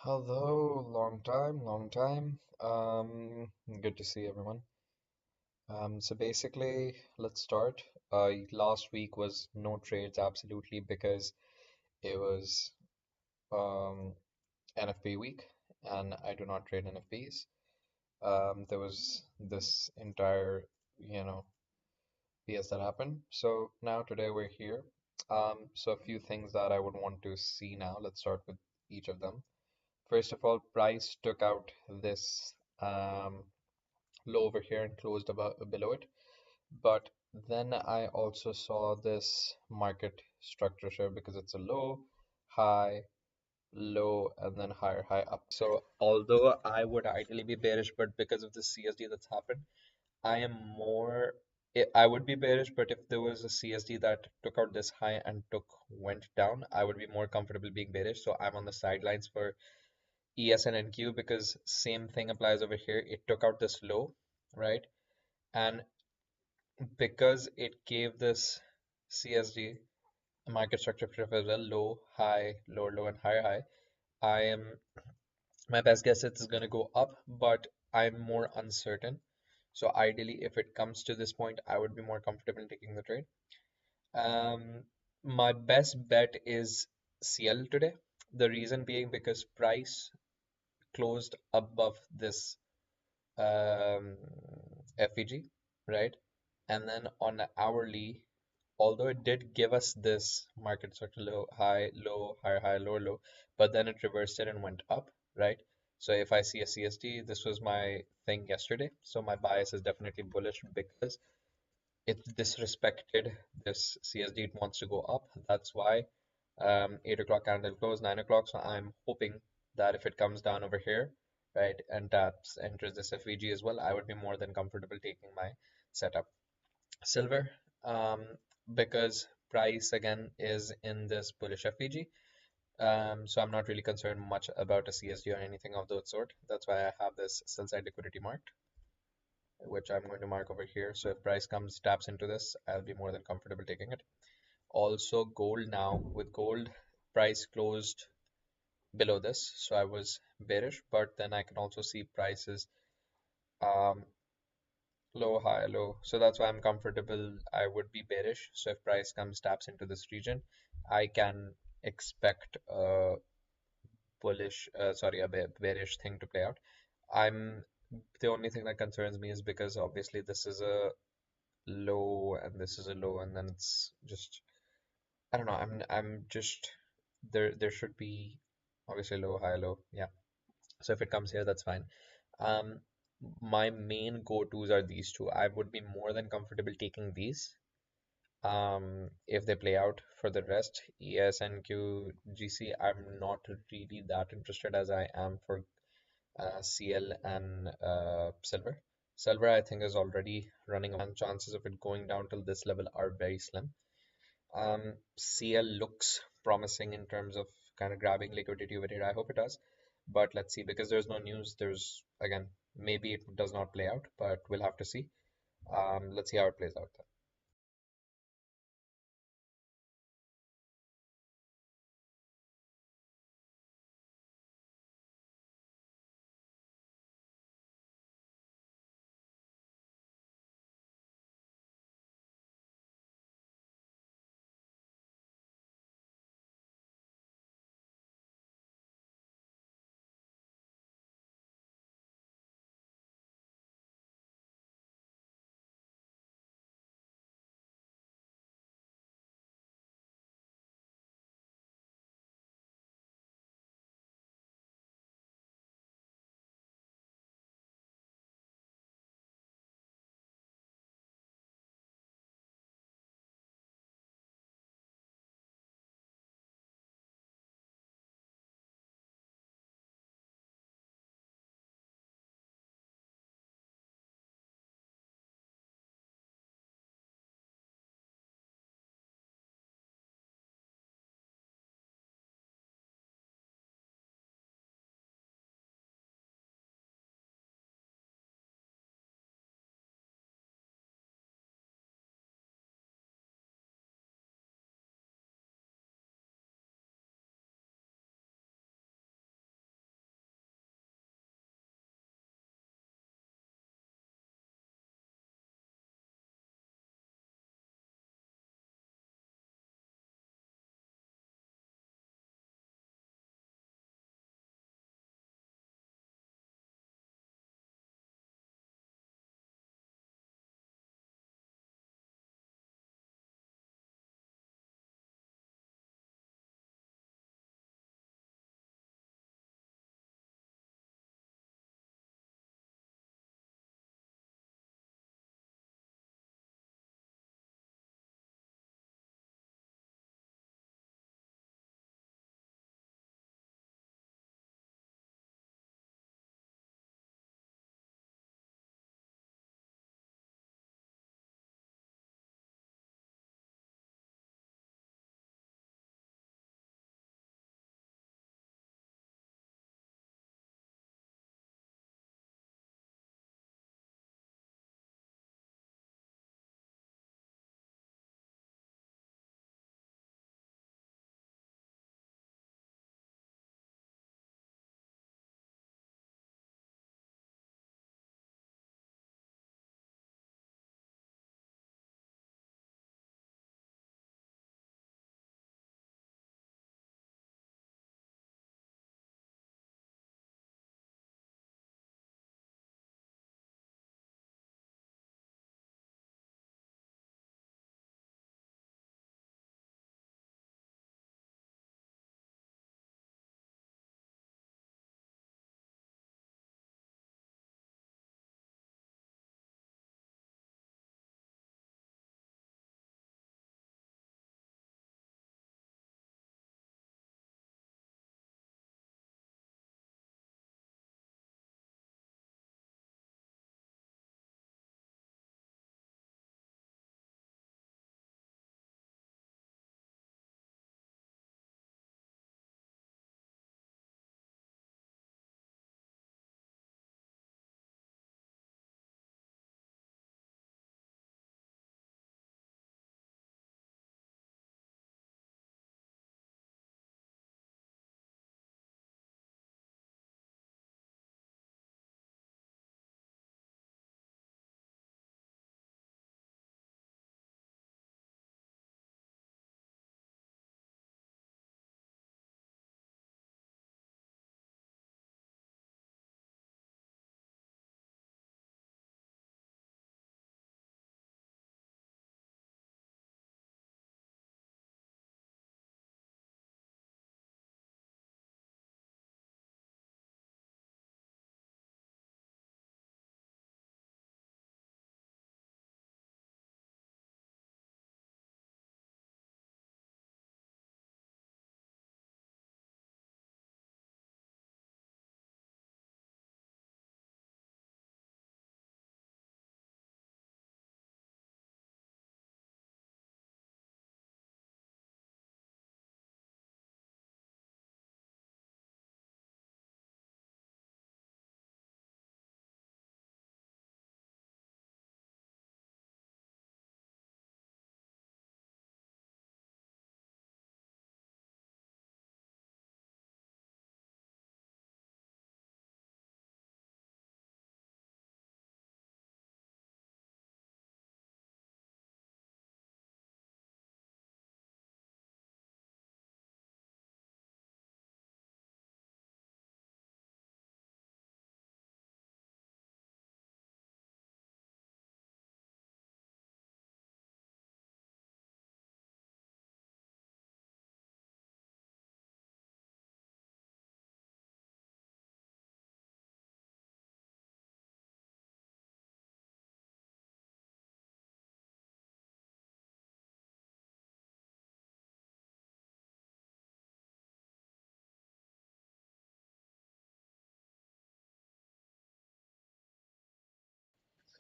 Hello, long time, long time. Good to see everyone. So basically, let's start. Last week was no trades absolutely because it was NFP week, and I do not trade NFPs. There was this entire, you know, BS that happened. So now today we're here. So a few things that I would want to see now. Let's start with each of them. First of all, price took out this low over here and closed above below it. But then I also saw this market structure here because it's a low, high, low, and then higher, high up. So although I would ideally be bearish, but because of the CSD that's happened, I am more. I would be bearish, but if there was a CSD that took out this high and went down, I would be more comfortable being bearish. So I'm on the sidelines for ES and NQ because same thing applies over here. It took out this low, right? And because it gave this CSD market structure as well, low, high, low, low, and higher high, I am my best guess it's going to go up, but I'm more uncertain. So ideally, if it comes to this point, I would be more comfortable in taking the trade. My best bet is CL today. The reason being because price closed above this um, FEG, right? And then on the hourly, although it did give us this market structure low, high, low, higher, high, lower, low, but then it reversed it and went up, right? So if I see a CST, this was my thing yesterday. So my bias is definitely bullish because it disrespected this CSD. It wants to go up. That's why 8 o'clock candle close, 9 o'clock. So I'm hoping that if it comes down over here, right, and enters this FEG as well, I would be more than comfortable taking my setup. Silver, because price again is in this bullish FEG. So I'm not really concerned much about a CSD or anything of that sort. That's why I have this sell side liquidity marked, which I'm going to mark over here. So if price comes, taps into this, I'll be more than comfortable taking it. Also gold now, with gold price closed below this, so I was bearish, but then I can also see prices um, low, high, low. So that's why I'm comfortable. I would be bearish. So if price comes, taps into this region, I can expect a bullish, sorry, a bearish thing to play out. I'm the only thing that concerns me is because obviously this is a low and this is a low, and then it's just I don't know. I'm just there should be obviously low, high, low. Yeah. So if it comes here, that's fine. Um, my main go-tos are these two. I would be more than comfortable taking these. If they play out for the rest, ES and QGC, I'm not really that interested as I am for CL and silver. Silver, I think, is already running on chances of it going down till this level are very slim. CL looks promising in terms of kind of grabbing liquidity over here. I hope it does, but let's see because there's no news. There's again, maybe it does not play out, but we'll have to see. Let's see how it plays out.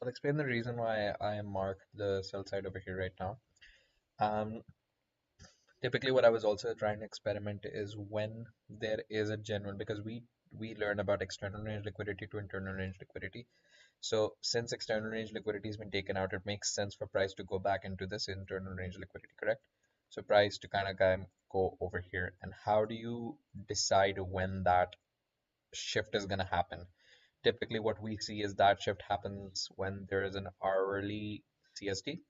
I'll explain the reason why I mark the sell side over here right now. Um, Typically, what I was also trying to experiment is when there is a genuine, because we learn about external range liquidity to internal range liquidity. So since external range liquidity has been taken out, it makes sense for price to go back into this internal range liquidity, correct? So price to kind of go over here. And how do you decide when that shift is going to happen? Typically, what we see is that shift happens when there is an hourly CST,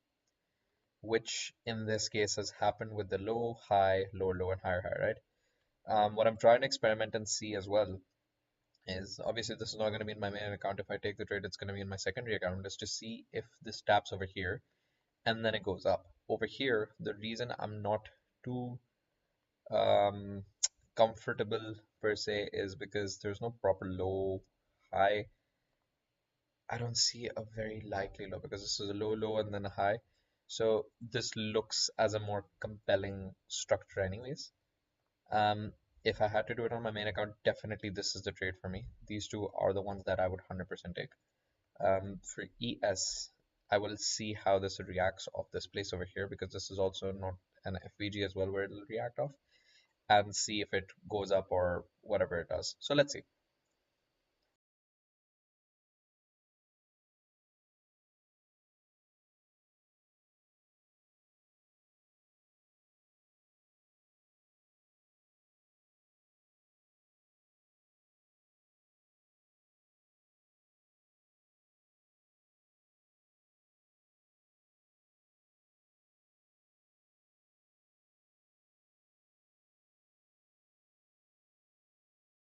which in this case has happened with the low, high, low, low, and higher, high, right? What I'm trying to experiment and see as well is obviously this is not going to be in my main account. If I take the trade, it's going to be in my secondary account, is to see if this taps over here and then it goes up. Over here, the reason I'm not too um, comfortable per se is because there's no proper low, high. I don't see a very likely low because this is a low, low, and then a high. So this looks as a more compelling structure anyways. Um, if I had to do it on my main account, definitely this is the trade for me. These two are the ones that I would 100% take. For ES, I will see how this reacts off this place over here because this is also not an FVG as well where it'll react off and see if it goes up or whatever it does. So let's see.